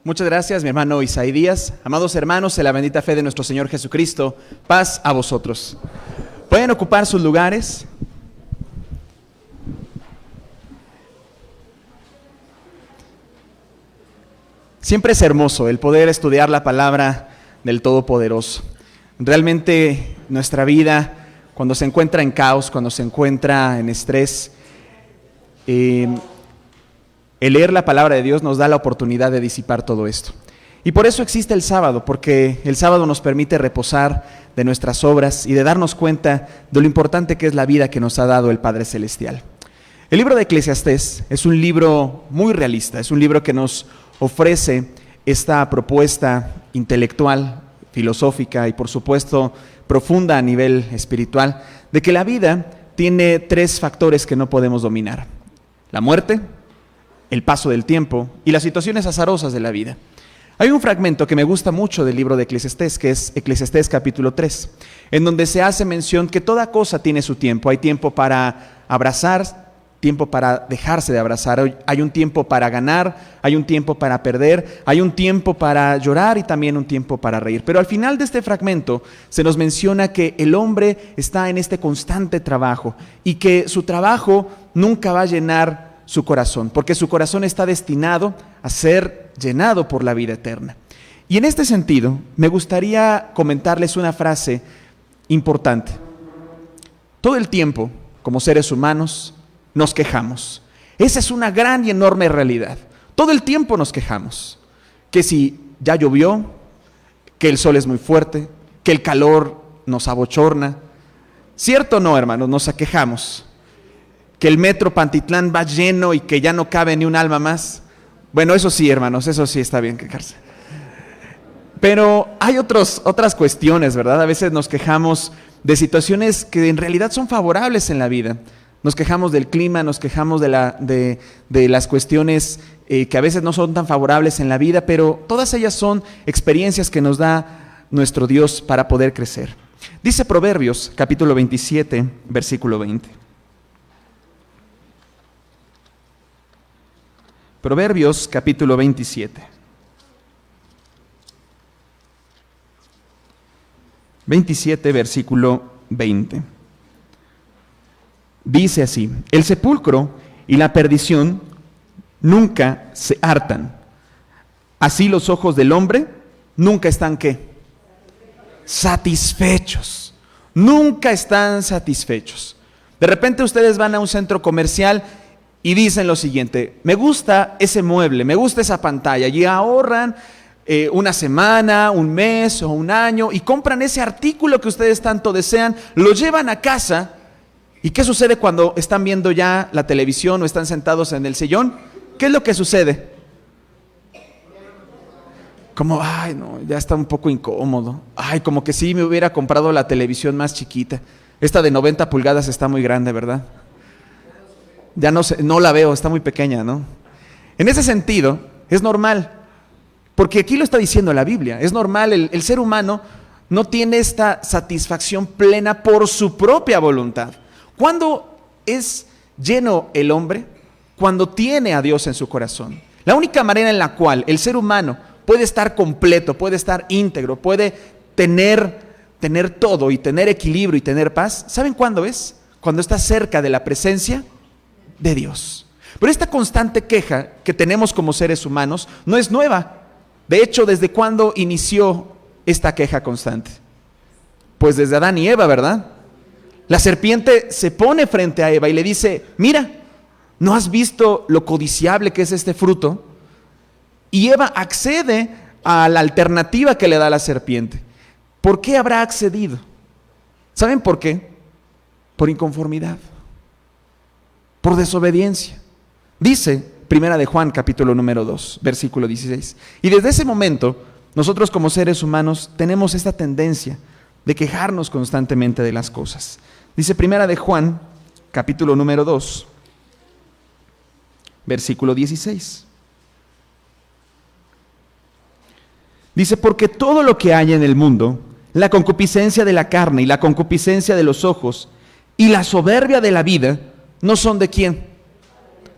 Muchas gracias, mi hermano Isaí Díaz. Amados hermanos, en la bendita fe de nuestro Señor Jesucristo, paz a vosotros. Pueden ocupar sus lugares. Siempre es hermoso el poder estudiar la palabra del Todopoderoso. Realmente nuestra vida, cuando se encuentra en caos, cuando se encuentra en estrés, el leer la palabra de Dios nos da la oportunidad de disipar todo esto. Y por eso existe el sábado, porque el sábado nos permite reposar de nuestras obras y de darnos cuenta de lo importante que es la vida que nos ha dado el Padre Celestial. El libro de Eclesiastés es un libro muy realista, es un libro que nos ofrece esta propuesta intelectual, filosófica y por supuesto profunda a nivel espiritual, de que la vida tiene tres factores que no podemos dominar: la muerte, el paso del tiempo y las situaciones azarosas de la vida. Hay un fragmento que me gusta mucho del libro de Eclesiastés, que es Eclesiastés capítulo 3, en donde se hace mención que toda cosa tiene su tiempo. Hay tiempo para abrazar, tiempo para dejarse de abrazar, hay un tiempo para ganar, hay un tiempo para perder, hay un tiempo para llorar y también un tiempo para reír. Pero al final de este fragmento se nos menciona que el hombre está en este constante trabajo y que su trabajo nunca va a llenar su corazón, porque su corazón está destinado a ser llenado por la vida eterna. Y en este sentido, me gustaría comentarles una frase importante. Todo el tiempo, como seres humanos, nos quejamos. Esa es una gran y enorme realidad. Todo el tiempo nos quejamos. Que si ya llovió, que el sol es muy fuerte, que el calor nos abochorna. ¿Cierto o no, hermanos? Nos quejamos. Que el metro Pantitlán va lleno y que ya no cabe ni un alma más. Bueno, eso sí, hermanos, eso sí está bien quejarse. Pero hay otras cuestiones, ¿verdad? A veces nos quejamos de situaciones que en realidad son favorables en la vida. Nos quejamos del clima, nos quejamos de las cuestiones que a veces no son tan favorables en la vida, pero todas ellas son experiencias que nos da nuestro Dios para poder crecer. Dice Proverbios, capítulo 27, versículo 20. Proverbios capítulo 27. 27, versículo 20. Dice así: el sepulcro y la perdición nunca se hartan. Así los ojos del hombre nunca están ¿qué? Satisfechos. Nunca están satisfechos. De repente ustedes van a un centro comercial y dicen lo siguiente: me gusta ese mueble, me gusta esa pantalla, y ahorran una semana, un mes o un año y compran ese artículo que ustedes tanto desean, lo llevan a casa. ¿Y qué sucede cuando están viendo ya la televisión o están sentados en el sillón? ¿Qué es lo que sucede? Como, ay no, ya está un poco incómodo. Ay, como que sí me hubiera comprado la televisión más chiquita. Esta de 90 pulgadas está muy grande, ¿verdad? Ya no la veo, está muy pequeña, ¿no? En ese sentido, es normal, porque aquí lo está diciendo la Biblia, es normal, el ser humano no tiene esta satisfacción plena por su propia voluntad. ¿Cuándo es lleno el hombre? Cuando tiene a Dios en su corazón. La única manera en la cual el ser humano puede estar completo, puede estar íntegro, puede tener todo y tener equilibrio y tener paz, ¿saben cuándo es? Cuando está cerca de la presencia de Dios. Pero esta constante queja que tenemos como seres humanos no es nueva. De hecho, ¿desde cuándo inició esta queja constante? Pues desde Adán y Eva, ¿verdad? La serpiente se pone frente a Eva y le dice: mira, ¿no has visto lo codiciable que es este fruto? Y Eva accede a la alternativa que le da la serpiente. ¿Por qué habrá accedido? ¿Saben por qué? Por inconformidad, por desobediencia. Dice Primera de Juan, capítulo número 2, versículo 16. Y desde ese momento, nosotros como seres humanos tenemos esta tendencia de quejarnos constantemente de las cosas. Dice Primera de Juan, capítulo número 2, versículo 16. Dice: porque todo lo que hay en el mundo, la concupiscencia de la carne y la concupiscencia de los ojos y la soberbia de la vida, ¿no son de quién?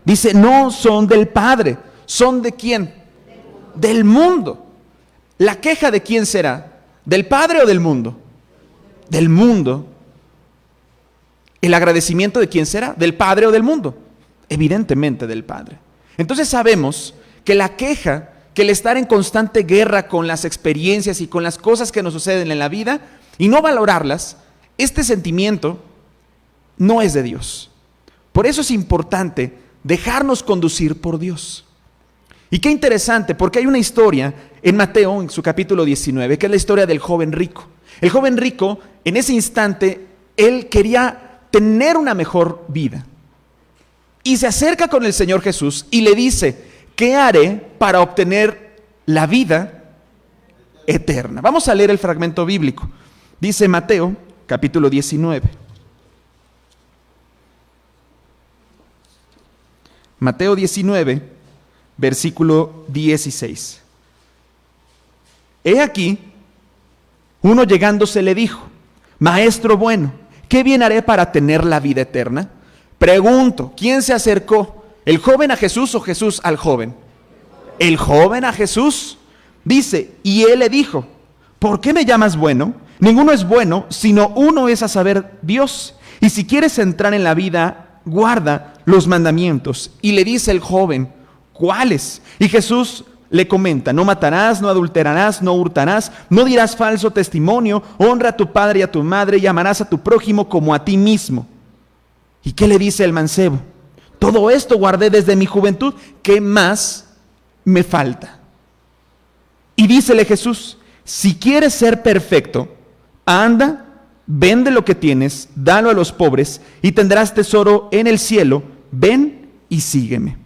Dice: no son del Padre. ¿Son de quién? del mundo. ¿La queja de quién será? ¿Del Padre o del mundo? Del mundo. ¿El agradecimiento de quién será? ¿Del Padre o del mundo? Evidentemente del Padre. Entonces sabemos que la queja, que el estar en constante guerra con las experiencias y con las cosas que nos suceden en la vida y no valorarlas, este sentimiento no es de Dios. Por eso es importante dejarnos conducir por Dios. Y qué interesante, porque hay una historia en Mateo, en su capítulo 19, que es la historia del joven rico. El joven rico, en ese instante, él quería tener una mejor vida. Y se acerca con el Señor Jesús y le dice, ¿qué haré para obtener la vida eterna? Vamos a leer el fragmento bíblico. Dice Mateo, capítulo 19. Mateo 19, versículo 16. He aquí, uno llegándose le dijo, Maestro bueno, ¿qué bien haré para tener la vida eterna? Pregunto, ¿quién se acercó? ¿El joven a Jesús o Jesús al joven? El joven a Jesús. Dice, y él le dijo, ¿por qué me llamas bueno? Ninguno es bueno, sino uno es a saber, Dios. Y si quieres entrar en la vida, guarda los mandamientos. Y le dice el joven, ¿cuáles? Y Jesús le comenta, no matarás, no adulterarás, no hurtarás, no dirás falso testimonio, honra a tu padre y a tu madre y amarás a tu prójimo como a ti mismo. ¿Y qué le dice el mancebo? Todo esto guardé desde mi juventud, ¿qué más me falta? Y dícele Jesús, si quieres ser perfecto, anda, vende lo que tienes, dalo a los pobres y tendrás tesoro en el cielo, ven y sígueme.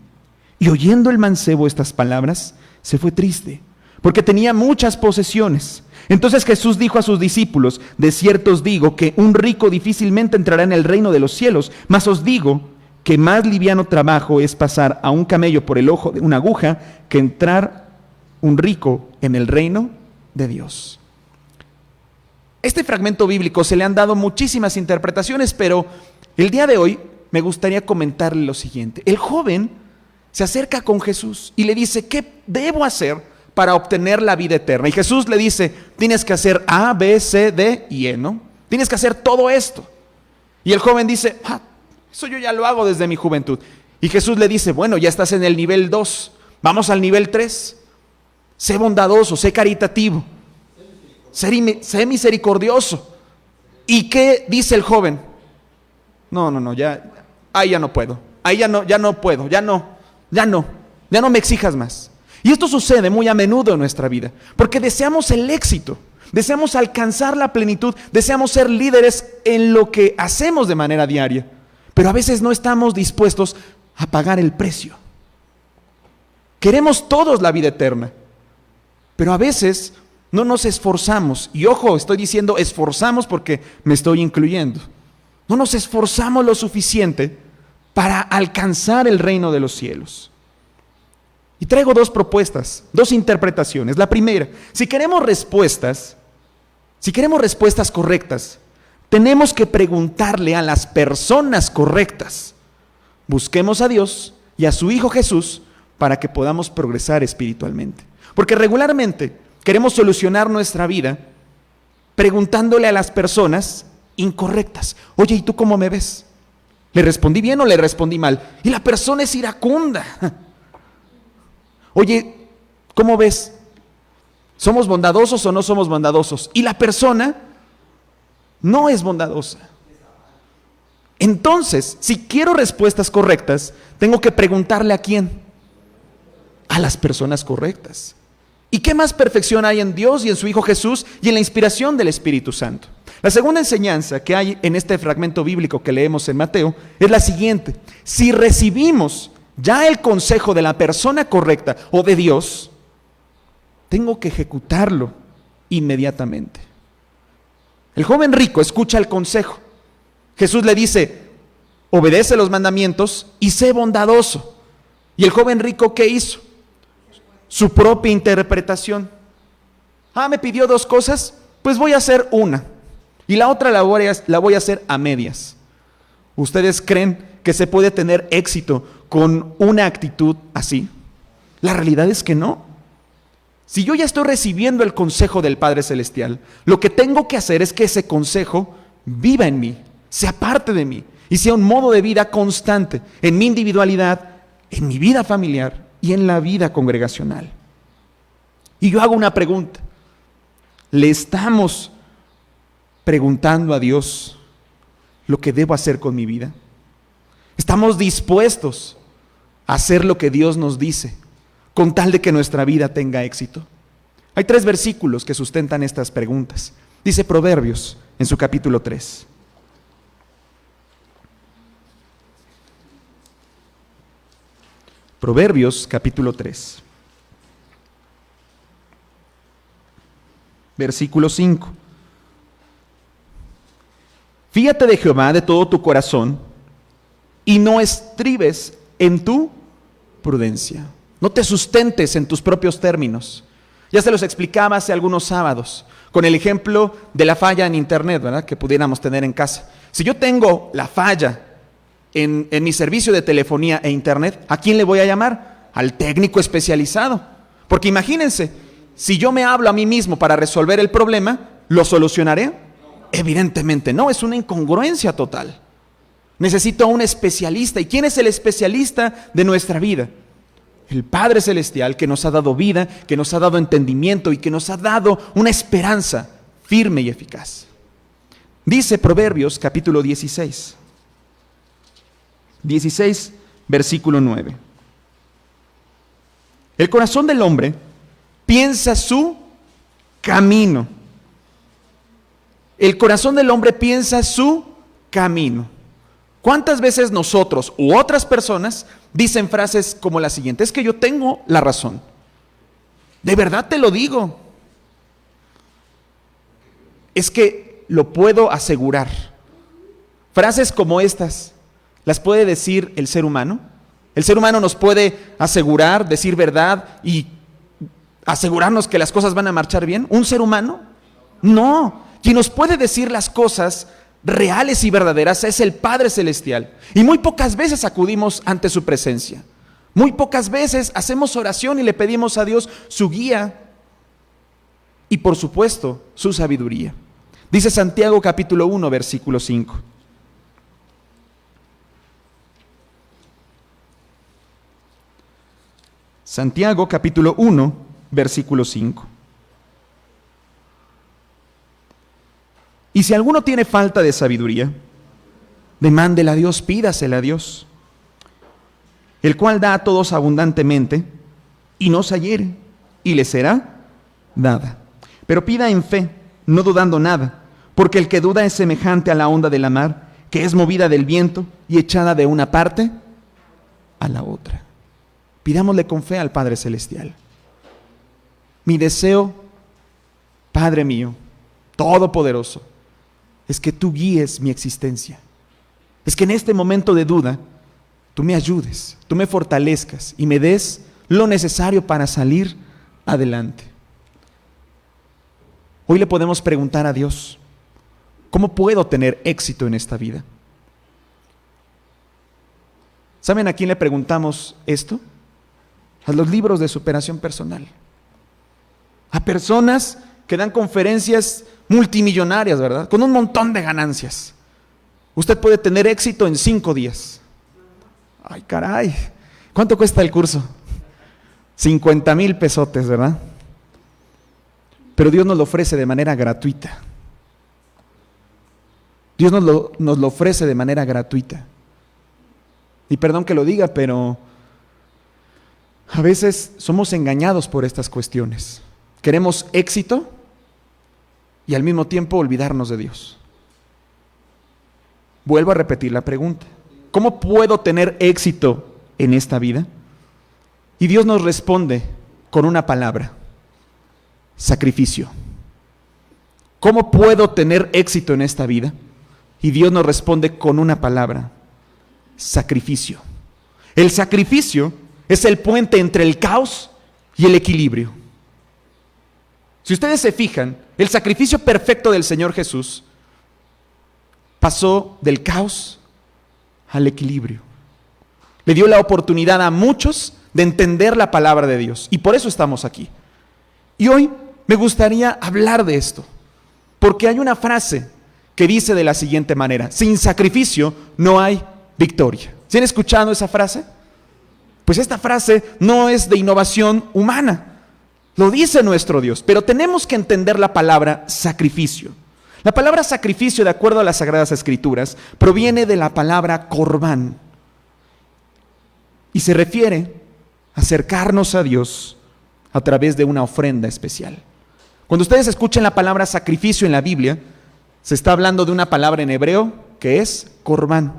Y oyendo el mancebo estas palabras, se fue triste, porque tenía muchas posesiones. Entonces Jesús dijo a sus discípulos, de cierto os digo que un rico difícilmente entrará en el reino de los cielos, mas os digo que más liviano trabajo es pasar a un camello por el ojo de una aguja que entrar un rico en el reino de Dios. Este fragmento bíblico se le han dado muchísimas interpretaciones, pero el día de hoy me gustaría comentarle lo siguiente. El joven se acerca con Jesús y le dice, ¿qué debo hacer para obtener la vida eterna? Y Jesús le dice, tienes que hacer A, B, C, D y E, ¿no? Tienes que hacer todo esto. Y el joven dice, eso yo ya lo hago desde mi juventud. Y Jesús le dice, bueno, ya estás en el nivel 2, vamos al nivel 3. Sé bondadoso, sé caritativo, sé misericordioso. ¿Y qué dice el joven? No, ya no puedo. Ahí ya no puedo, ya no me exijas más. Y esto sucede muy a menudo en nuestra vida, porque deseamos el éxito, deseamos alcanzar la plenitud, deseamos ser líderes en lo que hacemos de manera diaria, pero a veces no estamos dispuestos a pagar el precio. Queremos todos la vida eterna, pero a veces no nos esforzamos, y ojo, estoy diciendo esforzamos porque me estoy incluyendo. No nos esforzamos lo suficiente para alcanzar el reino de los cielos. Y traigo dos propuestas, dos interpretaciones. La primera, si queremos respuestas correctas, tenemos que preguntarle a las personas correctas. Busquemos a Dios y a su Hijo Jesús para que podamos progresar espiritualmente. Porque regularmente queremos solucionar nuestra vida preguntándole a las personas incorrectas. Oye, ¿y tú cómo me ves? ¿Le respondí bien o le respondí mal? Y la persona es iracunda. Oye, ¿cómo ves? ¿Somos bondadosos o no somos bondadosos? Y la persona no es bondadosa. Entonces, si quiero respuestas correctas, tengo que preguntarle ¿a quién? A las personas correctas. ¿Y qué más perfección hay en Dios y en su Hijo Jesús y en la inspiración del Espíritu Santo? La segunda enseñanza que hay en este fragmento bíblico que leemos en Mateo es la siguiente. Si recibimos ya el consejo de la persona correcta o de Dios, tengo que ejecutarlo inmediatamente. El joven rico escucha el consejo. Jesús le dice, obedece los mandamientos y sé bondadoso. ¿Y el joven rico qué hizo? Su propia interpretación. Me pidió dos cosas, pues voy a hacer una. Y la otra la voy a hacer a medias. ¿Ustedes creen que se puede tener éxito con una actitud así? La realidad es que no. Si yo ya estoy recibiendo el consejo del Padre Celestial, lo que tengo que hacer es que ese consejo viva en mí, sea parte de mí y sea un modo de vida constante en mi individualidad, en mi vida familiar y en la vida congregacional. Y yo hago una pregunta. ¿Le estamos preguntando a Dios lo que debo hacer con mi vida? ¿Estamos dispuestos a hacer lo que Dios nos dice con tal de que nuestra vida tenga éxito? Hay 3 versículos que sustentan estas preguntas. Dice Proverbios en su capítulo 3. Proverbios capítulo 3. Versículo 5. Fíate de Jehová de todo tu corazón y no estribes en tu prudencia. No te sustentes en tus propios términos. Ya se los explicaba hace algunos sábados con el ejemplo de la falla en internet, ¿verdad?, que pudiéramos tener en casa. Si yo tengo la falla en mi servicio de telefonía e internet, ¿a quién le voy a llamar? Al técnico especializado. Porque imagínense, si yo me hablo a mí mismo para resolver el problema, ¿lo solucionaré? Evidentemente no, es una incongruencia total. Necesito a un especialista. ¿Y quién es el especialista de nuestra vida? El Padre Celestial, que nos ha dado vida, que nos ha dado entendimiento y que nos ha dado una esperanza firme y eficaz. Dice Proverbios capítulo 16, versículo 9. El corazón del hombre piensa su camino. El corazón del hombre piensa su camino. ¿Cuántas veces nosotros u otras personas dicen frases como la siguiente? Es que yo tengo la razón. De verdad te lo digo. Es que lo puedo asegurar. Frases como estas, ¿las puede decir el ser humano? El ser humano nos puede asegurar, decir verdad y asegurarnos que las cosas van a marchar bien. ¿Un ser humano? No. Quien nos puede decir las cosas reales y verdaderas es el Padre Celestial. Y muy pocas veces acudimos ante su presencia. Muy pocas veces hacemos oración y le pedimos a Dios su guía y, por supuesto, su sabiduría. Dice Santiago capítulo 1, versículo 5. Santiago capítulo 1, versículo 5. Y si alguno tiene falta de sabiduría, demándela a Dios, pídasela a Dios, el cual da a todos abundantemente y no se hiere, y le será dada. Pero pida en fe, no dudando nada, porque el que duda es semejante a la onda de la mar, que es movida del viento y echada de una parte a la otra. Pidámosle con fe al Padre Celestial. Mi deseo, Padre mío, todopoderoso, es que tú guíes mi existencia. Es que en este momento de duda, tú me ayudes, tú me fortalezcas y me des lo necesario para salir adelante. Hoy le podemos preguntar a Dios, ¿cómo puedo tener éxito en esta vida? ¿Saben a quién le preguntamos esto? A los libros de superación personal. A personas que dan conferencias multimillonarias, ¿verdad? Con un montón de ganancias. Usted puede tener éxito en 5 días. Ay, caray. ¿Cuánto cuesta el curso? 50,000 pesotes, ¿verdad? Pero Dios nos lo ofrece de manera gratuita. Dios nos lo ofrece de manera gratuita. Y perdón que lo diga, pero a veces somos engañados por estas cuestiones. Queremos éxito y al mismo tiempo olvidarnos de Dios. Vuelvo a repetir la pregunta. ¿Cómo puedo tener éxito en esta vida? Y Dios nos responde con una palabra: sacrificio. ¿Cómo puedo tener éxito en esta vida? Y Dios nos responde con una palabra: sacrificio. El sacrificio es el puente entre el caos y el equilibrio. Si ustedes se fijan, el sacrificio perfecto del Señor Jesús pasó del caos al equilibrio. Le dio la oportunidad a muchos de entender la palabra de Dios. Y por eso estamos aquí. Y hoy me gustaría hablar de esto, porque hay una frase que dice de la siguiente manera: sin sacrificio no hay victoria. ¿Sí han escuchado esa frase? Pues esta frase no es de innovación humana, lo dice nuestro Dios, pero tenemos que entender la palabra sacrificio. La palabra sacrificio, de acuerdo a las Sagradas Escrituras, proviene de la palabra corbán y se refiere a acercarnos a Dios a través de una ofrenda especial. Cuando ustedes escuchen la palabra sacrificio en la Biblia, se está hablando de una palabra en hebreo que es corbán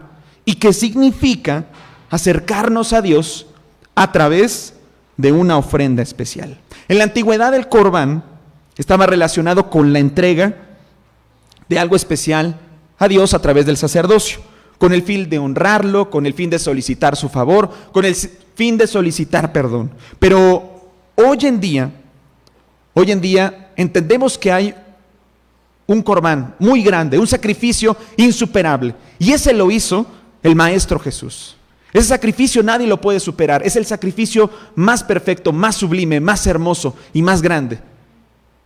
y que significa acercarnos a Dios a través de una ofrenda especial. En la antigüedad el corbán estaba relacionado con la entrega de algo especial a Dios a través del sacerdocio, con el fin de honrarlo, con el fin de solicitar su favor, con el fin de solicitar perdón. Pero hoy en día entendemos que hay un corbán muy grande, un sacrificio insuperable, y ese lo hizo el Maestro Jesús. Ese sacrificio nadie lo puede superar. Es el sacrificio más perfecto, más sublime, más hermoso y más grande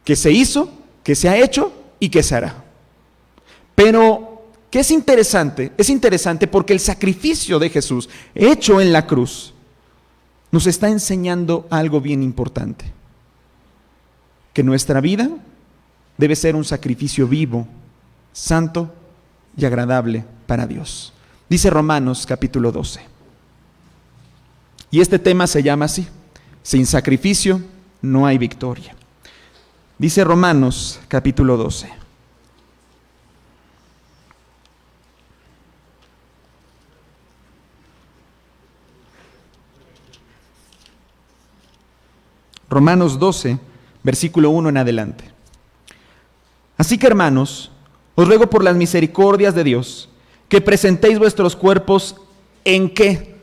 que se hizo, que se ha hecho y que se hará. Pero, ¿qué es interesante? Es interesante porque el sacrificio de Jesús hecho en la cruz nos está enseñando algo bien importante: que nuestra vida debe ser un sacrificio vivo, santo y agradable para Dios. Dice Romanos capítulo 12. Y este tema se llama así: sin sacrificio no hay victoria. Dice Romanos capítulo 12. Romanos 12, versículo 1 en adelante. Así que, hermanos, os ruego por las misericordias de Dios que presentéis vuestros cuerpos en ¿qué?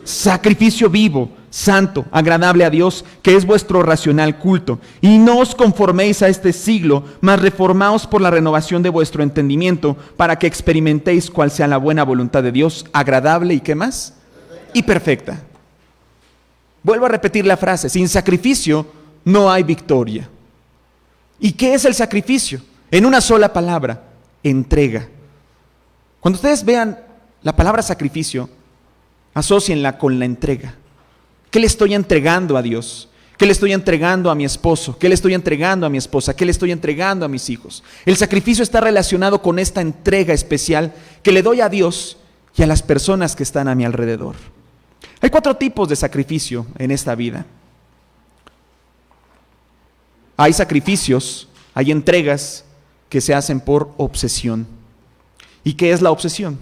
Sacrificio vivo, santo, agradable a Dios, que es vuestro racional culto. Y no os conforméis a este siglo, mas reformaos por la renovación de vuestro entendimiento, para que experimentéis cuál sea la buena voluntad de Dios, agradable y ¿qué más? Y perfecta. Vuelvo a repetir la frase: sin sacrificio no hay victoria. ¿Y qué es el sacrificio? En una sola palabra: entrega. Cuando ustedes vean la palabra sacrificio, asócienla con la entrega. ¿Qué le estoy entregando a Dios? ¿Qué le estoy entregando a mi esposo? ¿Qué le estoy entregando a mi esposa? ¿Qué le estoy entregando a mis hijos? El sacrificio está relacionado con esta entrega especial que le doy a Dios y a las personas que están a mi alrededor. Hay 4 tipos de sacrificio en esta vida. Hay sacrificios, hay entregas que se hacen por obsesión. ¿Y qué es la obsesión?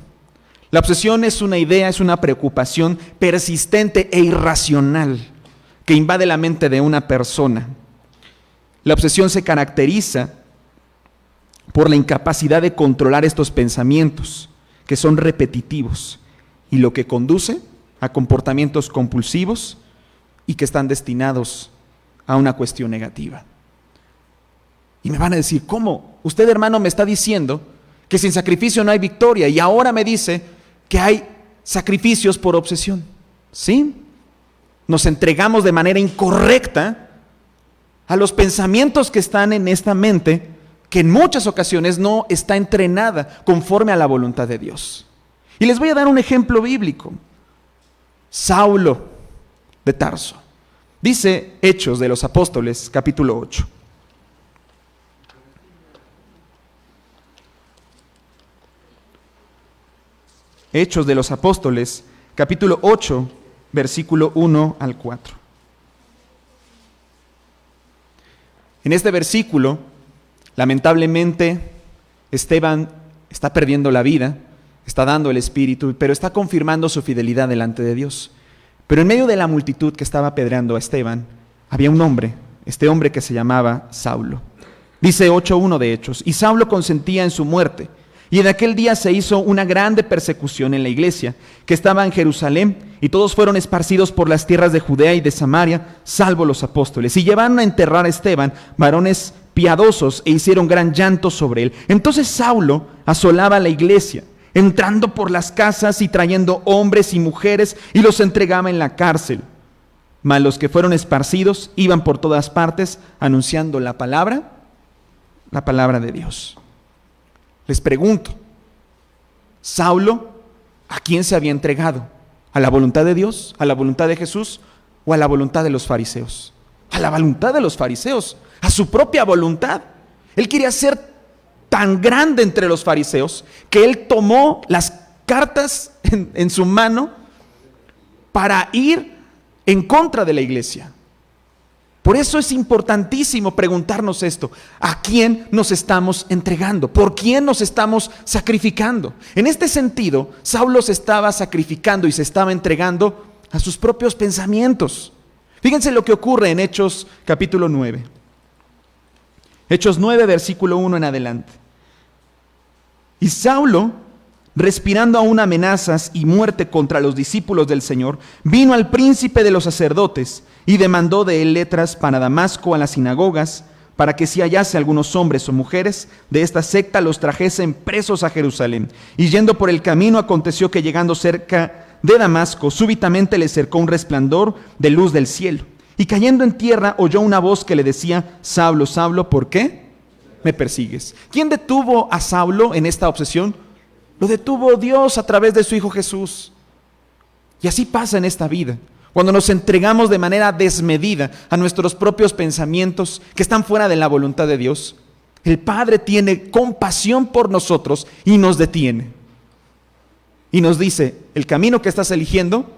La obsesión es una idea, es una preocupación persistente e irracional que invade la mente de una persona. La obsesión se caracteriza por la incapacidad de controlar estos pensamientos, que son repetitivos, y lo que conduce a comportamientos compulsivos y que están destinados a una cuestión negativa. Y me van a decir: ¿cómo? Usted, hermano, me está diciendo que sin sacrificio no hay victoria, y ahora me dice que hay sacrificios por obsesión. ¿Sí? Nos entregamos de manera incorrecta a los pensamientos que están en esta mente, que en muchas ocasiones no está entrenada conforme a la voluntad de Dios. Y les voy a dar un ejemplo bíblico. Saulo de Tarso. Dice Hechos de los Apóstoles, capítulo 8. Hechos de los Apóstoles, capítulo 8, versículo 1 al 4. En este versículo, lamentablemente, Esteban está perdiendo la vida, está dando el espíritu, pero está confirmando su fidelidad delante de Dios. Pero en medio de la multitud que estaba apedreando a Esteban, había un hombre, este hombre que se llamaba Saulo. Dice 8:1 de Hechos: y Saulo consentía en su muerte. Y en aquel día se hizo una grande persecución en la iglesia, que estaba en Jerusalén, y todos fueron esparcidos por las tierras de Judea y de Samaria, salvo los apóstoles. Y llevaron a enterrar a Esteban varones piadosos, e hicieron gran llanto sobre él. Entonces Saulo asolaba la iglesia, entrando por las casas y trayendo hombres y mujeres, y los entregaba en la cárcel. mas los que fueron esparcidos iban por todas partes anunciando la palabra de Dios. Les pregunto, ¿Saulo a quién se había entregado? ¿A la voluntad de Dios? ¿A la voluntad de Jesús? ¿O a la voluntad de los fariseos? A la voluntad de los fariseos, a su propia voluntad. Él quería ser tan grande entre los fariseos que él tomó las cartas en su mano para ir en contra de la iglesia. Por eso es importantísimo preguntarnos esto: ¿a quién nos estamos entregando? ¿Por quién nos estamos sacrificando? En este sentido, Saulo se estaba sacrificando y se estaba entregando a sus propios pensamientos. Fíjense lo que ocurre en Hechos capítulo 9. Hechos 9, versículo 1 en adelante. Y Saulo, respirando aún amenazas y muerte contra los discípulos del Señor, vino al príncipe de los sacerdotes y demandó de él letras para Damasco a las sinagogas, para que si hallase algunos hombres o mujeres de esta secta los trajesen presos a Jerusalén. Y yendo por el camino, aconteció que llegando cerca de Damasco, súbitamente le cercó un resplandor de luz del cielo. Y cayendo en tierra, oyó una voz que le decía: Saulo, Saulo, ¿por qué me persigues? ¿Quién detuvo a Saulo en esta obsesión? Lo detuvo Dios a través de su Hijo Jesús. Y así pasa en esta vida. Cuando nos entregamos de manera desmedida a nuestros propios pensamientos que están fuera de la voluntad de Dios, el Padre tiene compasión por nosotros y nos detiene. Y nos dice: el camino que estás eligiendo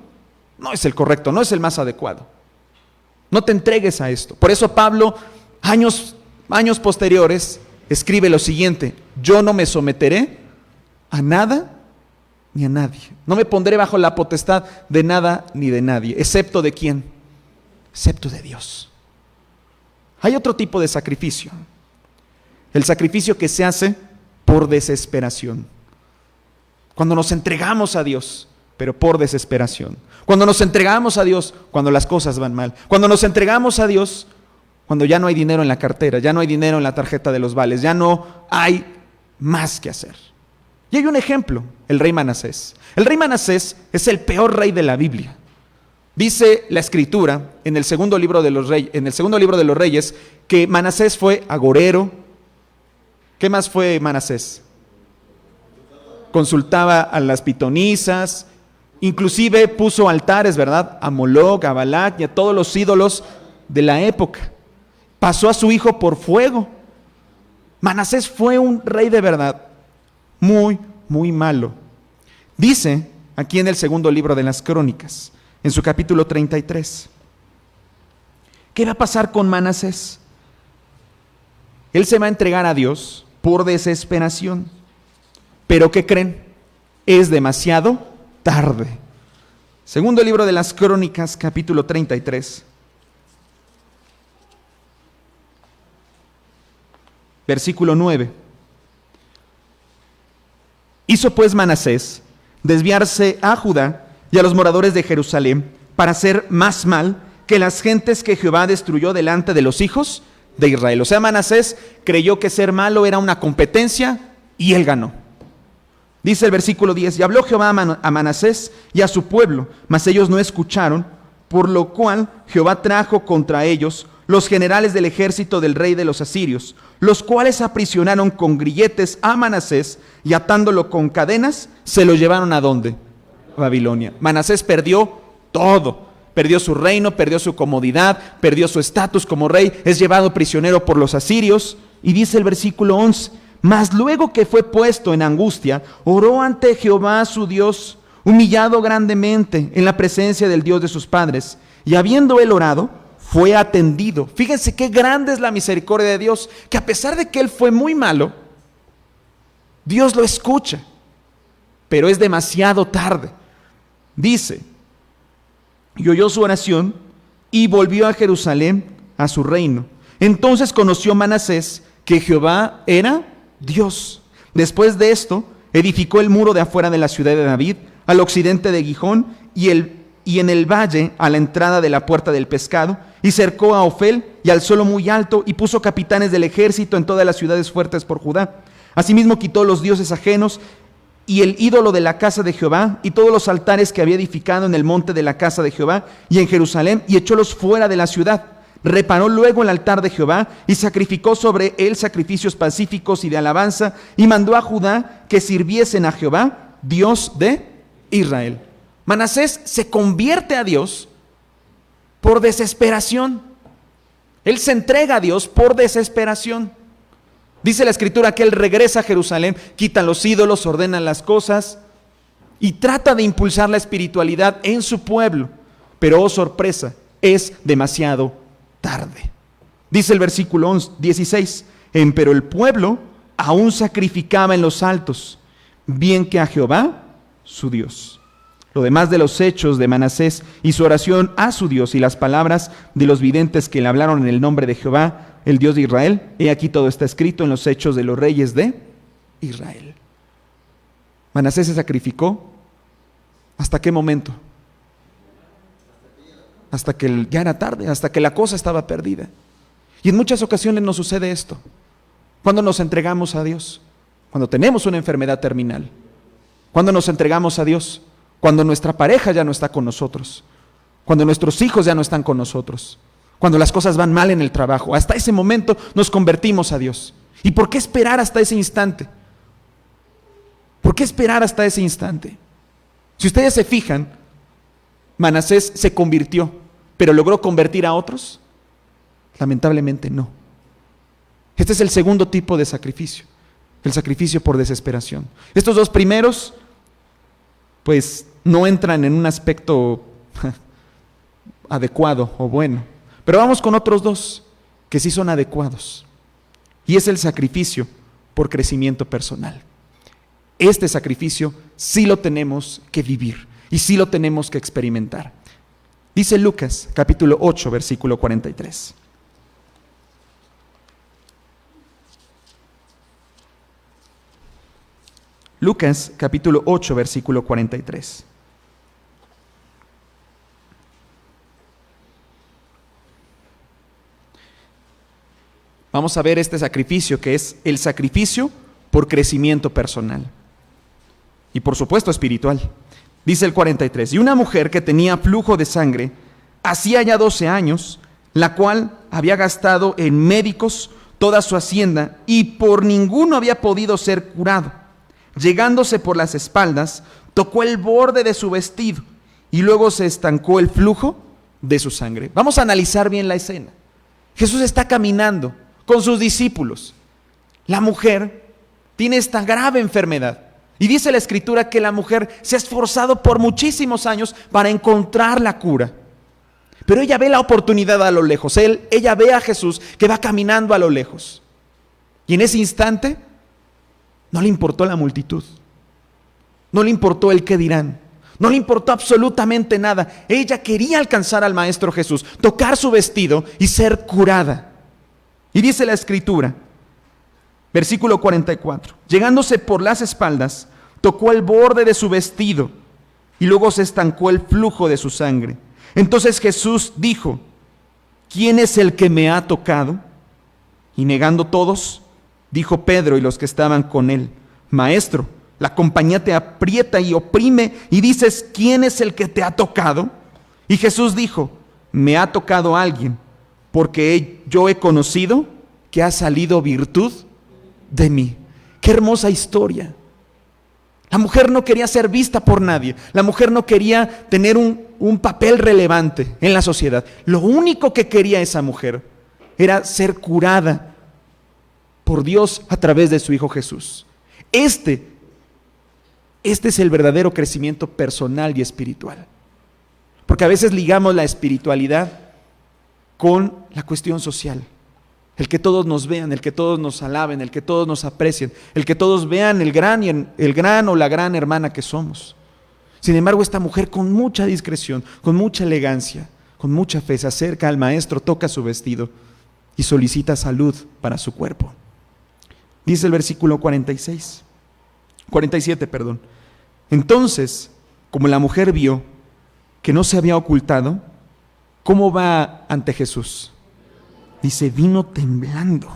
no es el correcto, no es el más adecuado. No te entregues a esto. Por eso Pablo, años posteriores, escribe lo siguiente: yo no me someteré a nada ni a nadie. No me pondré bajo la potestad de nada ni de nadie. ¿Excepto de quién? Excepto de Dios. Hay otro tipo de sacrificio. El sacrificio que se hace por desesperación. Cuando nos entregamos a Dios, pero por desesperación. Cuando nos entregamos a Dios cuando las cosas van mal. Cuando nos entregamos a Dios cuando ya no hay dinero en la cartera, ya no hay dinero en la tarjeta de los vales, ya no hay más que hacer. Y hay un ejemplo: el rey Manasés. El rey Manasés es el peor rey de la Biblia. Dice la Escritura en el segundo libro de los Reyes, que Manasés fue agorero. ¿Qué más fue Manasés? Consultaba a las pitonisas, inclusive puso altares, ¿verdad? A Moloc, a Balac y a todos los ídolos de la época. Pasó a su hijo por fuego. Manasés fue un rey de verdad muy, muy malo. Dice aquí en el segundo libro de las Crónicas, en su capítulo 33, ¿qué va a pasar con Manasés? Él se va a entregar a Dios por desesperación. Pero ¿qué creen? Es demasiado tarde. Segundo libro de las Crónicas, capítulo 33, versículo 9. Hizo pues Manasés desviarse a Judá y a los moradores de Jerusalén para hacer más mal que las gentes que Jehová destruyó delante de los hijos de Israel. O sea, Manasés creyó que ser malo era una competencia y él ganó. Dice el versículo 10: y habló Jehová a Manasés y a su pueblo, mas ellos no escucharon, por lo cual Jehová trajo contra ellos los generales del ejército del rey de los asirios, los cuales aprisionaron con grilletes a Manasés y atándolo con cadenas, se lo llevaron ¿a dónde? A Babilonia. Manasés perdió todo. Perdió su reino, perdió su comodidad, perdió su estatus como rey, es llevado prisionero por los asirios. Y dice el versículo 11: mas luego que fue puesto en angustia, oró ante Jehová su Dios, humillado grandemente en la presencia del Dios de sus padres. Y habiendo él orado, fue atendido. Fíjense qué grande es la misericordia de Dios, que a pesar de que él fue muy malo, Dios lo escucha, pero es demasiado tarde. Dice: y oyó su oración y volvió a Jerusalén a su reino. Entonces conoció Manasés que Jehová era Dios. Después de esto, edificó el muro de afuera de la ciudad de David, al occidente de Gijón, y en el valle a la entrada de la puerta del pescado, y cercó a Ofel y alzólo muy alto, y puso capitanes del ejército en todas las ciudades fuertes por Judá. Asimismo quitó los dioses ajenos y el ídolo de la casa de Jehová y todos los altares que había edificado en el monte de la casa de Jehová y en Jerusalén, y echólos fuera de la ciudad. Reparó luego el altar de Jehová y sacrificó sobre él sacrificios pacíficos y de alabanza, y mandó a Judá que sirviesen a Jehová, Dios de Israel. Manasés se convierte a Dios por desesperación. Él se entrega a Dios por desesperación. Dice la Escritura que él regresa a Jerusalén, quita los ídolos, ordena las cosas y trata de impulsar la espiritualidad en su pueblo. Pero, oh sorpresa, es demasiado tarde. Dice el versículo 16, pero el pueblo aún sacrificaba en los altos, bien que a Jehová, su Dios. Lo demás de los hechos de Manasés y su oración a su Dios y las palabras de los videntes que le hablaron en el nombre de Jehová, el Dios de Israel, he aquí todo está escrito en los hechos de los reyes de Israel. Manasés se sacrificó. ¿Hasta qué momento? Hasta que ya era tarde, hasta que la cosa estaba perdida. Y en muchas ocasiones nos sucede esto. Cuando nos entregamos a Dios, cuando tenemos una enfermedad terminal, cuando nos entregamos a Dios, cuando nuestra pareja ya no está con nosotros, cuando nuestros hijos ya no están con nosotros, cuando las cosas van mal en el trabajo, hasta ese momento nos convertimos a Dios. ¿Y por qué esperar hasta ese instante? ¿Por qué esperar hasta ese instante? Si ustedes se fijan, Manasés se convirtió, pero ¿logró convertir a otros? Lamentablemente no. Este es el segundo tipo de sacrificio, el sacrificio por desesperación. Estos dos primeros, pues no entran en un aspecto adecuado o bueno. Pero vamos con otros dos que sí son adecuados. Y es el sacrificio por crecimiento personal. Este sacrificio sí lo tenemos que vivir y sí lo tenemos que experimentar. Dice Lucas, capítulo 8, versículo 43. Lucas, capítulo 8, versículo 43. Vamos a ver este sacrificio que es el sacrificio por crecimiento personal y por supuesto espiritual. Dice el 43, y una mujer que tenía flujo de sangre hacía ya 12 años, la cual había gastado en médicos toda su hacienda y por ninguno había podido ser curado. Llegándose por las espaldas, tocó el borde de su vestido y luego se estancó el flujo de su sangre. Vamos a analizar bien la escena. Jesús está caminando con sus discípulos. La mujer tiene esta grave enfermedad y dice la Escritura que la mujer se ha esforzado por muchísimos años para encontrar la cura, pero ella ve la oportunidad a lo lejos. Ella ve a Jesús que va caminando a lo lejos y en ese instante no le importó la multitud, no le importó el qué dirán, no le importó absolutamente nada. Ella quería alcanzar al Maestro Jesús, tocar su vestido y ser curada. Y dice la Escritura, versículo 44, llegándose por las espaldas, tocó el borde de su vestido y luego se estancó el flujo de su sangre. Entonces Jesús dijo, ¿quién es el que me ha tocado? Y negando todos, dijo Pedro y los que estaban con él, Maestro, la compañía te aprieta y oprime y dices, ¿quién es el que te ha tocado? Y Jesús dijo, me ha tocado alguien, porque yo he conocido que ha salido virtud de mí. Qué hermosa historia. La mujer no quería ser vista por nadie. La mujer no quería tener un papel relevante en la sociedad. Lo único que quería esa mujer era ser curada por Dios a través de su Hijo Jesús. Este es el verdadero crecimiento personal y espiritual. Porque a veces ligamos la espiritualidad con la cuestión social. El que todos nos vean, el que todos nos alaben, el que todos nos aprecien, el que todos vean el gran o la gran hermana que somos. Sin embargo, esta mujer con mucha discreción, con mucha elegancia, con mucha fe, se acerca al Maestro, toca su vestido y solicita salud para su cuerpo. Dice el versículo 47. Entonces, como la mujer vio que no se había ocultado, ¿cómo va ante Jesús? Dice, vino temblando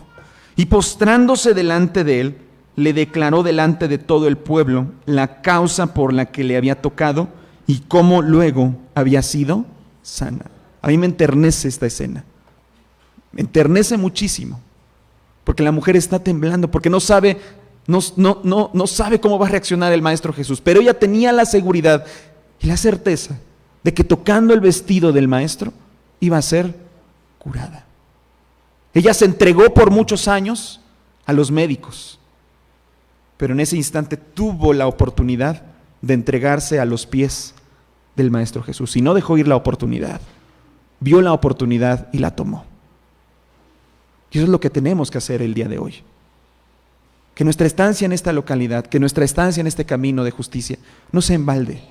y postrándose delante de él, le declaró delante de todo el pueblo la causa por la que le había tocado y cómo luego había sido sana. A mí me enternece esta escena. Me enternece muchísimo. Porque la mujer está temblando, porque no sabe cómo va a reaccionar el Maestro Jesús. Pero ella tenía la seguridad y la certeza de que tocando el vestido del Maestro iba a ser curada. Ella se entregó por muchos años a los médicos, pero en ese instante tuvo la oportunidad de entregarse a los pies del Maestro Jesús y no dejó ir la oportunidad. Vio la oportunidad y la tomó. Y eso es lo que tenemos que hacer el día de hoy. Que nuestra estancia en esta localidad, que nuestra estancia en este camino de justicia no sea en balde.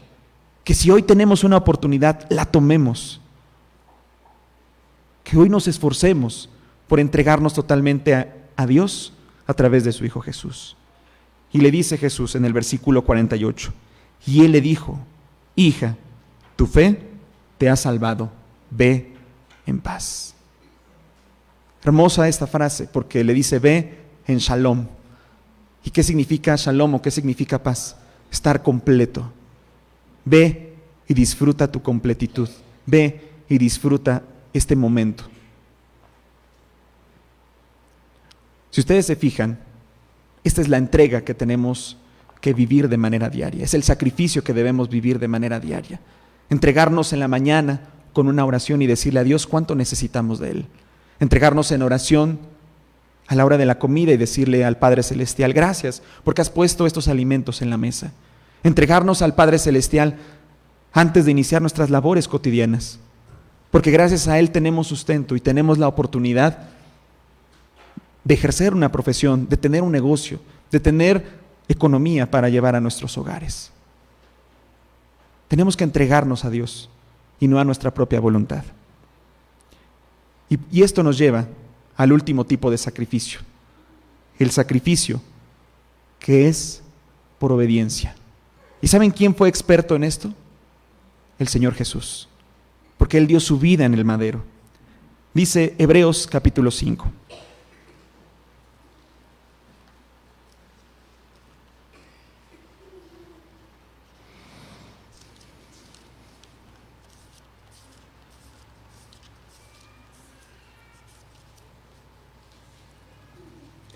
Que si hoy tenemos una oportunidad, la tomemos. Que hoy nos esforcemos por entregarnos totalmente a Dios a través de su Hijo Jesús. Y le dice Jesús en el versículo 48, y Él le dijo: hija, tu fe te ha salvado, ve en paz. Hermosa esta frase porque le dice ve en shalom. ¿Y qué significa shalom o qué significa paz? Estar completo. Ve y disfruta tu completitud. Ve y disfruta este momento. Si ustedes se fijan, esta es la entrega que tenemos que vivir de manera diaria. Es el sacrificio que debemos vivir de manera diaria. Entregarnos en la mañana con una oración y decirle a Dios cuánto necesitamos de Él. Entregarnos en oración a la hora de la comida y decirle al Padre Celestial: gracias porque has puesto estos alimentos en la mesa. Entregarnos al Padre Celestial antes de iniciar nuestras labores cotidianas, porque gracias a Él tenemos sustento y tenemos la oportunidad de ejercer una profesión, de tener un negocio, de tener economía para llevar a nuestros hogares. Tenemos que entregarnos a Dios y no a nuestra propia voluntad. Y esto nos lleva al último tipo de sacrificio, el sacrificio que es por obediencia. ¿Y saben quién fue experto en esto? El Señor Jesús, porque Él dio su vida en el madero. Dice Hebreos capítulo 5.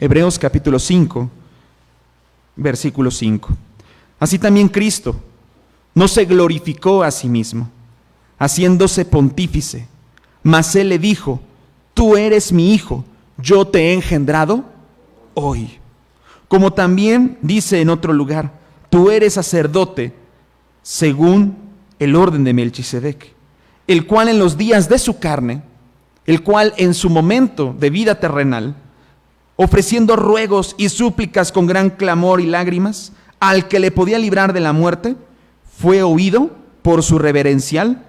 Hebreos capítulo 5, versículo 5. Así también Cristo no se glorificó a sí mismo, haciéndose pontífice, mas Él le dijo: tú eres mi Hijo, yo te he engendrado hoy. Como también dice en otro lugar: tú eres sacerdote según el orden de Melquisedec, el cual en los días de su carne, el cual en su momento de vida terrenal, ofreciendo ruegos y súplicas con gran clamor y lágrimas, al que le podía librar de la muerte, fue oído por su reverencial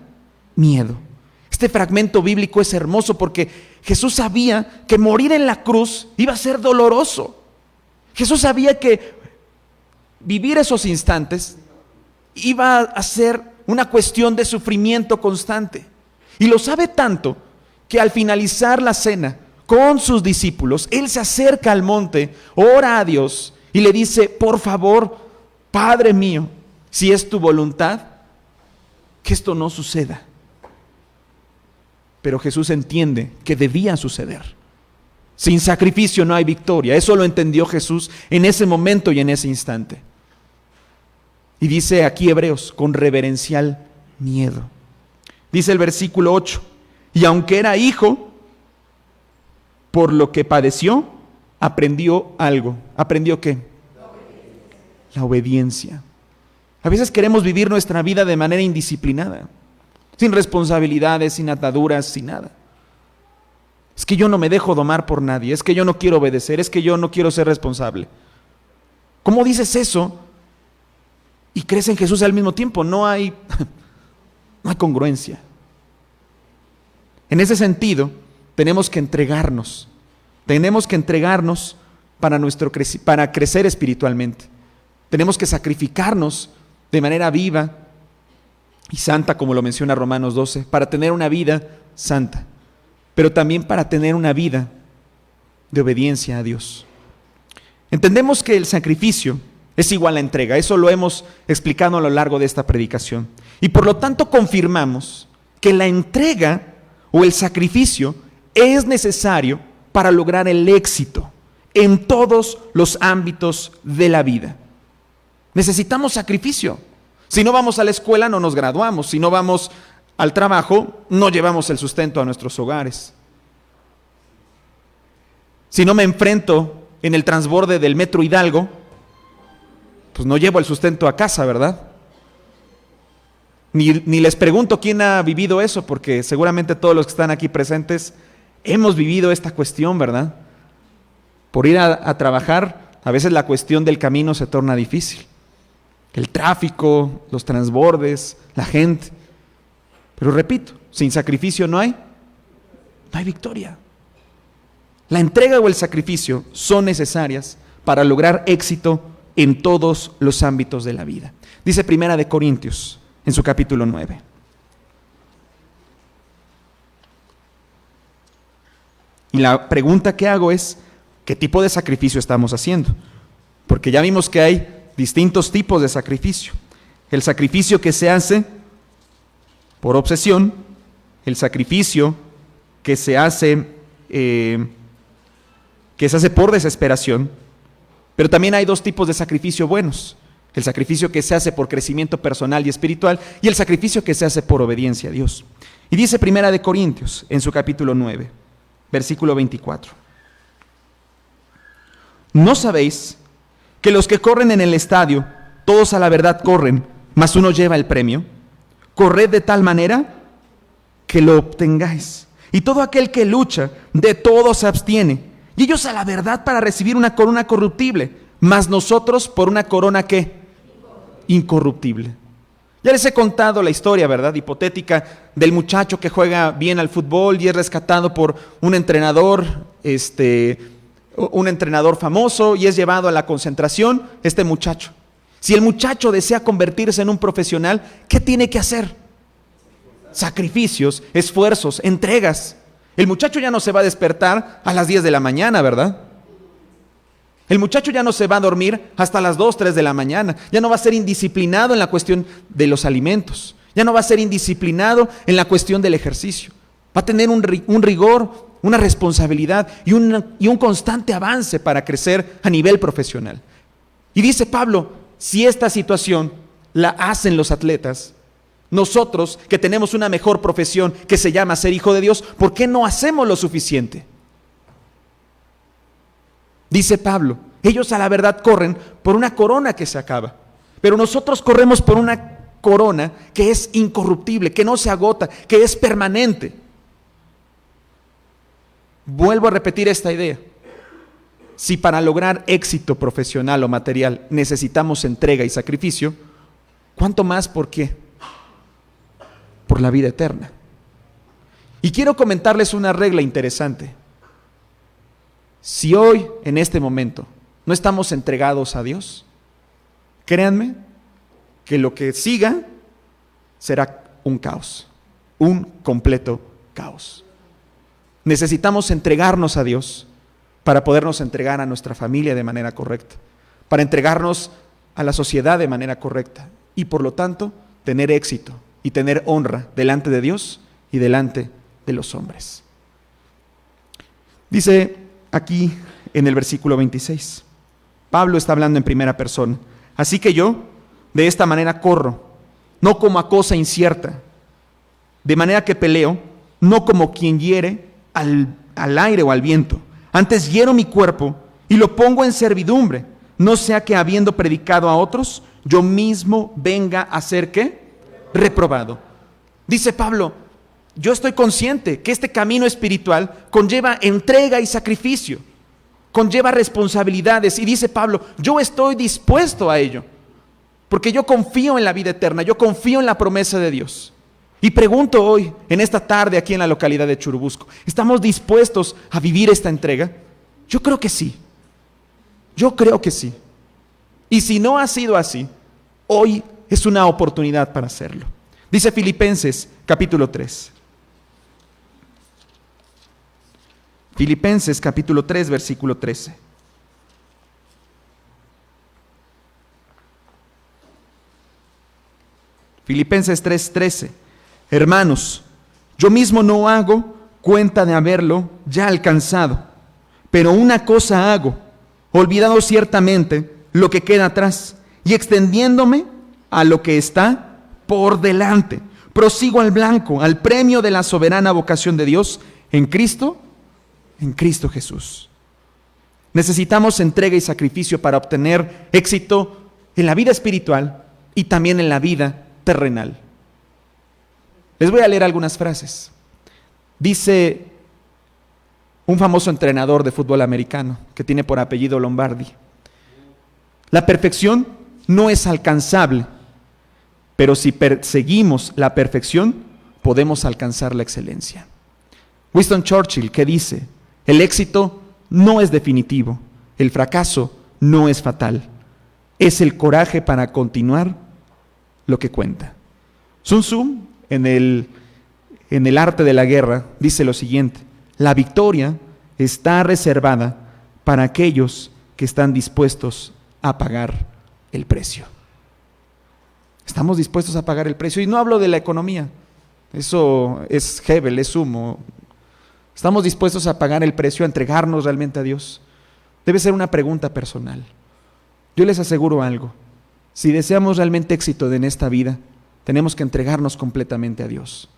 miedo. Este fragmento bíblico es hermoso porque Jesús sabía que morir en la cruz iba a ser doloroso. Jesús sabía que vivir esos instantes iba a ser una cuestión de sufrimiento constante. Y lo sabe tanto que al finalizar la cena con sus discípulos, Él se acerca al monte, ora a Dios y le dice: por favor, Padre mío, si es tu voluntad, que esto no suceda. Pero Jesús entiende que debía suceder. Sin sacrificio no hay victoria. Eso lo entendió Jesús en ese momento y en ese instante. Y dice aquí Hebreos, con reverencial miedo. Dice el versículo 8: y aunque era hijo, por lo que padeció, aprendió algo. ¿Aprendió qué? La obediencia. A veces queremos vivir nuestra vida de manera indisciplinada, sin responsabilidades, sin ataduras, sin nada. Es que yo no me dejo domar por nadie, es que yo no quiero obedecer, es que yo no quiero ser responsable. ¿Cómo dices eso y crees en Jesús al mismo tiempo? No hay congruencia. En ese sentido, tenemos que entregarnos para crecer espiritualmente. Tenemos que sacrificarnos de manera viva y santa, como lo menciona Romanos 12, para tener una vida santa, pero también para tener una vida de obediencia a Dios. Entendemos que el sacrificio es igual a entrega. Eso lo hemos explicado a lo largo de esta predicación. Y por lo tanto confirmamos que la entrega o el sacrificio es necesario para lograr el éxito en todos los ámbitos de la vida. Necesitamos sacrificio. Si no vamos a la escuela, no nos graduamos. Si no vamos al trabajo, no llevamos el sustento a nuestros hogares. Si no me enfrento en el transborde del Metro Hidalgo, pues no llevo el sustento a casa, ¿verdad? Ni les pregunto quién ha vivido eso, porque seguramente todos los que están aquí presentes hemos vivido esta cuestión, ¿verdad? Por ir a trabajar, a veces la cuestión del camino se torna difícil. El tráfico, los transbordes, la gente. Pero repito, sin sacrificio no hay victoria. La entrega o el sacrificio son necesarias para lograr éxito en todos los ámbitos de la vida. Dice Primera de Corintios, en su capítulo 9. Y la pregunta que hago es, ¿qué tipo de sacrificio estamos haciendo? Porque ya vimos que hay distintos tipos de sacrificio. El sacrificio que se hace por obsesión, el sacrificio que se hace por desesperación, pero también hay dos tipos de sacrificio buenos. El sacrificio que se hace por crecimiento personal y espiritual y el sacrificio que se hace por obediencia a Dios. Y dice Primera de Corintios, en su capítulo 9, versículo 24. ¿No sabéis que los que corren en el estadio, todos a la verdad corren, mas uno lleva el premio? Corred de tal manera que lo obtengáis. Y todo aquel que lucha, de todo se abstiene. Y ellos a la verdad para recibir una corona corruptible, mas nosotros por una corona ¿qué? Incorruptible. Ya les he contado la historia, ¿verdad? Hipotética del muchacho que juega bien al fútbol y es rescatado por un entrenador famoso y es llevado a la concentración, este muchacho. Si el muchacho desea convertirse en un profesional, ¿qué tiene que hacer? Sacrificios, esfuerzos, entregas. El muchacho ya no se va a despertar a las 10 de la mañana, ¿verdad? El muchacho ya no se va a dormir hasta las 2, 3 de la mañana. Ya no va a ser indisciplinado en la cuestión de los alimentos. Ya no va a ser indisciplinado en la cuestión del ejercicio. Va a tener un rigor, una responsabilidad y un constante avance para crecer a nivel profesional. Y dice Pablo, si esta situación la hacen los atletas, nosotros que tenemos una mejor profesión que se llama ser hijo de Dios, ¿por qué no hacemos lo suficiente? Dice Pablo, ellos a la verdad corren por una corona que se acaba, pero nosotros corremos por una corona que es incorruptible, que no se agota, que es permanente. Vuelvo a repetir esta idea. Si para lograr éxito profesional o material necesitamos entrega y sacrificio, ¿cuánto más por qué? Por la vida eterna. Y quiero comentarles una regla interesante. Si hoy, en este momento, no estamos entregados a Dios, créanme que lo que siga será un caos, un completo caos. Necesitamos entregarnos a Dios para podernos entregar a nuestra familia de manera correcta, para entregarnos a la sociedad de manera correcta y por lo tanto tener éxito y tener honra delante de Dios y delante de los hombres. Dice aquí en el versículo 26, Pablo está hablando en primera persona. Así que yo de esta manera corro, no como a cosa incierta, de manera que peleo, no como quien hiere al aire o al viento. Antes hiero mi cuerpo y lo pongo en servidumbre, no sea que habiendo predicado a otros, yo mismo venga a ser ¿qué? Reprobado. Dice Pablo, yo estoy consciente que este camino espiritual conlleva entrega y sacrificio, conlleva responsabilidades, y dice Pablo, yo estoy dispuesto a ello, porque yo confío en la vida eterna, yo confío en la promesa de Dios. Y pregunto hoy, en esta tarde aquí en la localidad de Churubusco, ¿estamos dispuestos a vivir esta entrega? Yo creo que sí, yo creo que sí. Y si no ha sido así, hoy es una oportunidad para hacerlo. Dice Filipenses capítulo 3. Filipenses capítulo 3, versículo 13. Filipenses 3:13. Hermanos, yo mismo no hago cuenta de haberlo ya alcanzado, pero una cosa hago, olvidando ciertamente lo que queda atrás y extendiéndome a lo que está por delante. Prosigo al blanco, al premio de la soberana vocación de Dios en Cristo Jesús. Necesitamos entrega y sacrificio para obtener éxito en la vida espiritual y también en la vida terrenal. Les voy a leer algunas frases. Dice un famoso entrenador de fútbol americano que tiene por apellido Lombardi: la perfección no es alcanzable, pero si perseguimos la perfección, podemos alcanzar la excelencia. Winston Churchill, que dice: el éxito no es definitivo, el fracaso no es fatal, es el coraje para continuar lo que cuenta. Sun Tzu, en el arte de la guerra, dice lo siguiente: la victoria está reservada para aquellos que están dispuestos a pagar el precio. Estamos dispuestos a pagar el precio, y no hablo de la economía, eso es Hebel, es humo. Estamos dispuestos a pagar el precio, a entregarnos realmente a Dios. Debe ser una pregunta personal. Yo les aseguro algo: si deseamos realmente éxito en esta vida, tenemos que entregarnos completamente a Dios.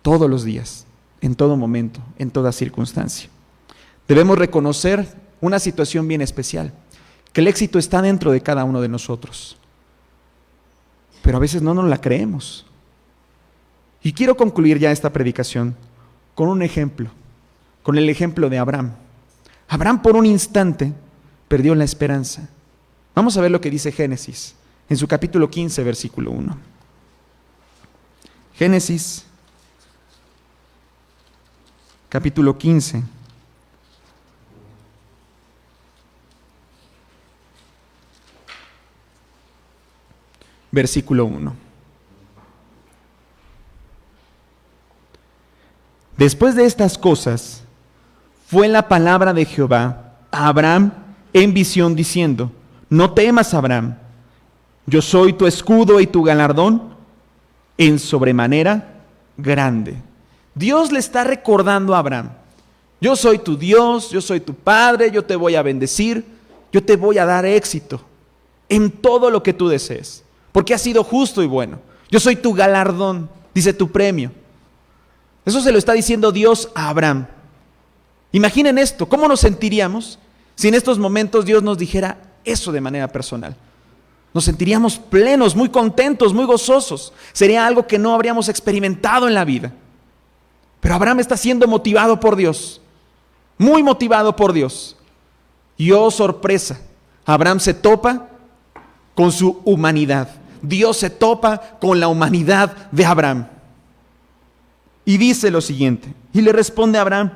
Todos los días, en todo momento, en toda circunstancia. Debemos reconocer una situación bien especial, que el éxito está dentro de cada uno de nosotros. Pero a veces no nos la creemos. Y quiero concluir ya esta predicación con un ejemplo, con el ejemplo de Abraham. Abraham por un instante perdió la esperanza. Vamos a ver lo que dice Génesis, en su capítulo 15, versículo 1. Génesis, capítulo 15. Versículo 1. Después de estas cosas, fue la palabra de Jehová a Abraham en visión diciendo: no temas, Abraham, yo soy tu escudo y tu galardón en sobremanera grande. Dios le está recordando a Abraham: yo soy tu Dios, yo soy tu Padre, yo te voy a bendecir, yo te voy a dar éxito en todo lo que tú desees, porque has sido justo y bueno. Yo soy tu galardón, dice, tu premio. Eso se lo está diciendo Dios a Abraham. Imaginen esto, ¿cómo nos sentiríamos si en estos momentos Dios nos dijera eso de manera personal? Nos sentiríamos plenos, muy contentos, muy gozosos. Sería algo que no habríamos experimentado en la vida. Pero Abraham está siendo motivado por Dios, muy motivado por Dios. Y oh sorpresa, Abraham se topa con su humanidad. Dios se topa con la humanidad de Abraham. Y dice lo siguiente, y le responde a Abraham: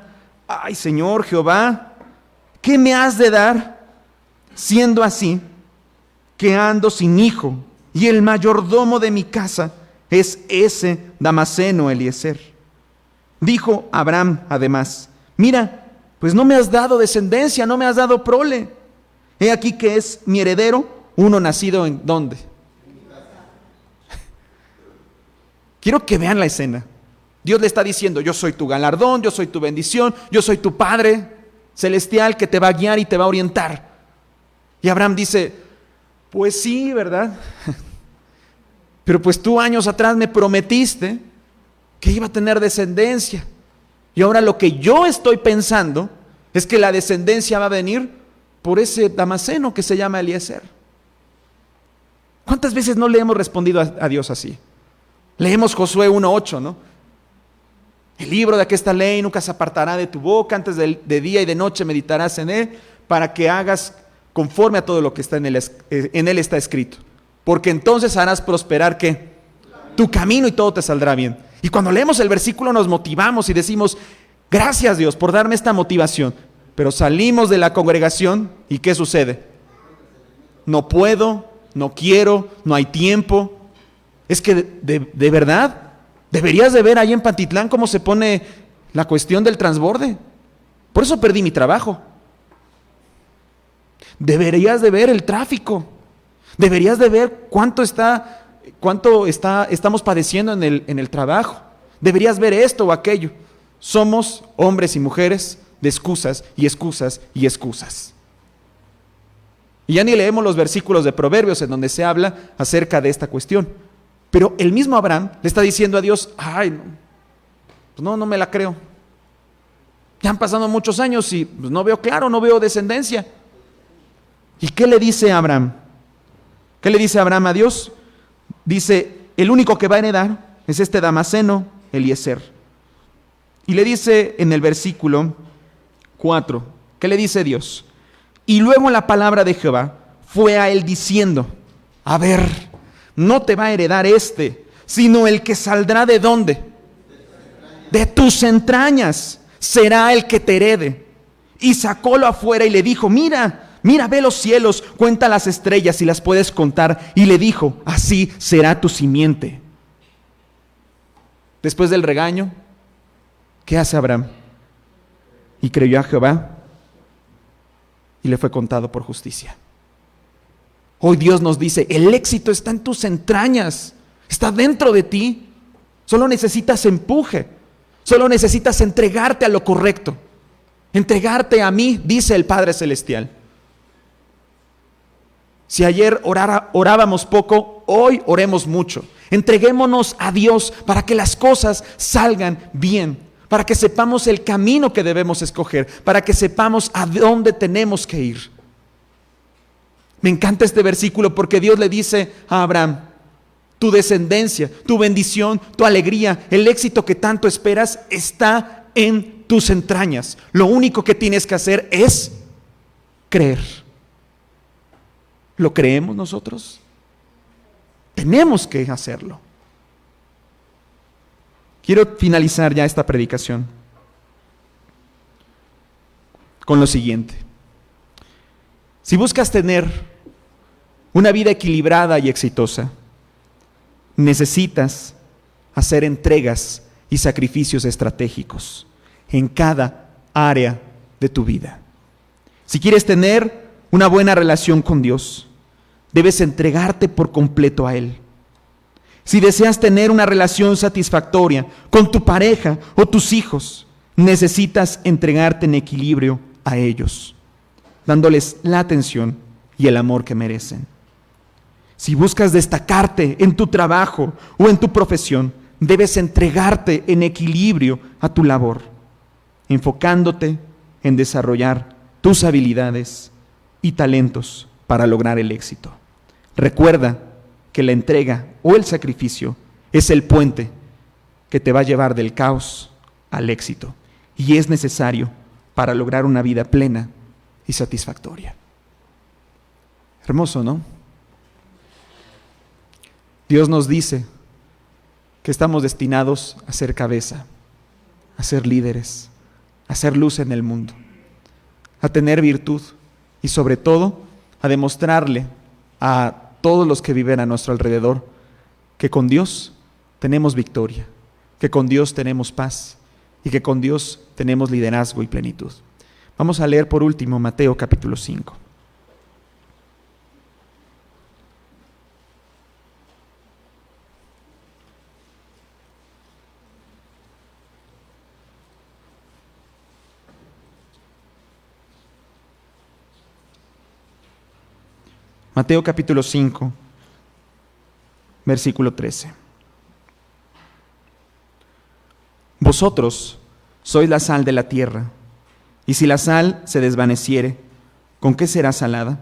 ay, Señor Jehová, ¿qué me has de dar siendo así que ando sin hijo y el mayordomo de mi casa es ese Damaseno Eliezer? Dijo Abraham además: mira, pues no me has dado descendencia, no me has dado prole. He aquí que es mi heredero uno nacido en ¿dónde? Quiero que vean la escena. Dios le está diciendo: yo soy tu galardón, yo soy tu bendición, yo soy tu Padre celestial que te va a guiar y te va a orientar. Y Abraham dice: pues sí, ¿verdad? Pero pues tú años atrás me prometiste que iba a tener descendencia. Y ahora lo que yo estoy pensando es que la descendencia va a venir por ese Damaseno que se llama Eliezer. ¿Cuántas veces no le hemos respondido a Dios así? Leemos Josué 1:8, ¿no? El libro de aquesta ley nunca se apartará de tu boca, antes de día y de noche meditarás en él, para que hagas conforme a todo lo que está en él está escrito. Porque entonces harás prosperar ¿qué? Tu camino, y todo te saldrá bien. Y cuando leemos el versículo nos motivamos y decimos: gracias Dios por darme esta motivación. Pero salimos de la congregación y ¿qué sucede? No puedo, no quiero, no hay tiempo. Es que de verdad deberías de ver ahí en Pantitlán cómo se pone la cuestión del transborde. Por eso perdí mi trabajo. Deberías de ver el tráfico. Deberías de ver cuánto ¿Cuánto estamos padeciendo en el trabajo? Deberías ver esto o aquello. Somos hombres y mujeres de excusas y excusas y excusas. Y ya ni leemos los versículos de Proverbios en donde se habla acerca de esta cuestión. Pero el mismo Abraham le está diciendo a Dios, no me la creo. Ya han pasado muchos años y pues, no veo claro, no veo descendencia. ¿Y qué le dice Abraham? ¿Qué le dice Abraham a Dios? Dice, el único que va a heredar es este Damaseno, Eliezer. Y le dice en el versículo 4, ¿qué le dice Dios? Y luego la palabra de Jehová fue a él diciendo, a ver, no te va a heredar sino el que saldrá ¿de dónde? De tus entrañas será el que te herede. Y sacólo afuera y le dijo, mira, ve los cielos, cuenta las estrellas si las puedes contar. Y le dijo, así será tu simiente. Después del regaño, ¿qué hace Abraham? Y creyó a Jehová y le fue contado por justicia. Hoy Dios nos dice, el éxito está en tus entrañas, está dentro de ti. Solo necesitas empuje, solo necesitas entregarte a lo correcto, entregarte a mí, dice el Padre Celestial. Si ayer orábamos poco, hoy oremos mucho. Entreguémonos a Dios para que las cosas salgan bien, para que sepamos el camino que debemos escoger, para que sepamos a dónde tenemos que ir. Me encanta este versículo porque Dios le dice a Abraham, tu descendencia, tu bendición, tu alegría, el éxito que tanto esperas está en tus entrañas. Lo único que tienes que hacer es creer. ¿Lo creemos nosotros? Tenemos que hacerlo. Quiero finalizar ya esta predicación con lo siguiente. Si buscas tener una vida equilibrada y exitosa, necesitas hacer entregas y sacrificios estratégicos en cada área de tu vida. Si quieres tener una buena relación con Dios, debes entregarte por completo a Él. Si deseas tener una relación satisfactoria con tu pareja o tus hijos, necesitas entregarte en equilibrio a ellos, dándoles la atención y el amor que merecen. Si buscas destacarte en tu trabajo o en tu profesión, debes entregarte en equilibrio a tu labor, enfocándote en desarrollar tus habilidades y talentos para lograr el éxito. Recuerda que la entrega o el sacrificio es el puente que te va a llevar del caos al éxito y es necesario para lograr una vida plena y satisfactoria. Hermoso, ¿no? Dios nos dice que estamos destinados a ser cabeza, a ser líderes, a ser luz en el mundo, a tener virtud y sobre todo a demostrarle a todos los que viven a nuestro alrededor que con Dios tenemos victoria, que con Dios tenemos paz y que con Dios tenemos liderazgo y plenitud. Vamos a leer por último Mateo capítulo 5. Mateo capítulo 5, versículo 13. Vosotros sois la sal de la tierra, y si la sal se desvaneciere, ¿con qué será salada?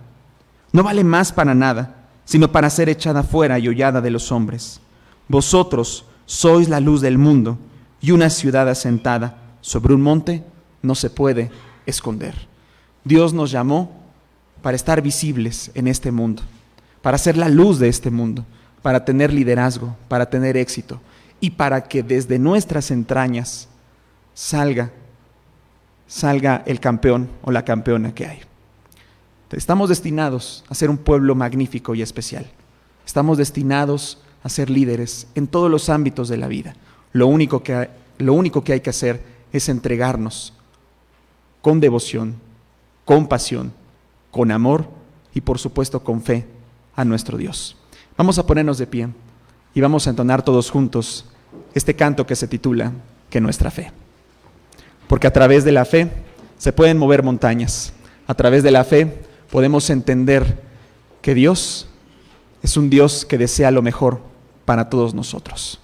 No vale más para nada, sino para ser echada fuera y hollada de los hombres. Vosotros sois la luz del mundo, y una ciudad asentada sobre un monte no se puede esconder. Dios nos llamó para estar visibles en este mundo, para ser la luz de este mundo, para tener liderazgo, para tener éxito y para que desde nuestras entrañas salga el campeón o la campeona que hay. Estamos destinados a ser un pueblo magnífico y especial. Estamos destinados a ser líderes en todos los ámbitos de la vida. Lo único que hay que hacer es entregarnos con devoción, con pasión, con amor y por supuesto con fe a nuestro Dios. Vamos a ponernos de pie y vamos a entonar todos juntos este canto que se titula Que nuestra fe. Porque a través de la fe se pueden mover montañas. A través de la fe podemos entender que Dios es un Dios que desea lo mejor para todos nosotros.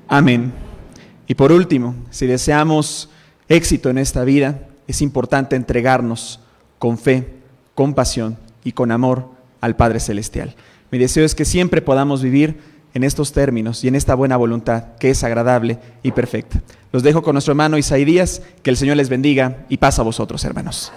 Amén. Y por último, si deseamos éxito en esta vida, es importante entregarnos con fe, con pasión y con amor al Padre Celestial. Mi deseo es que siempre podamos vivir en estos términos y en esta buena voluntad que es agradable y perfecta. Los dejo con nuestro hermano Isaí Díaz, que el Señor les bendiga y paz a vosotros, hermanos.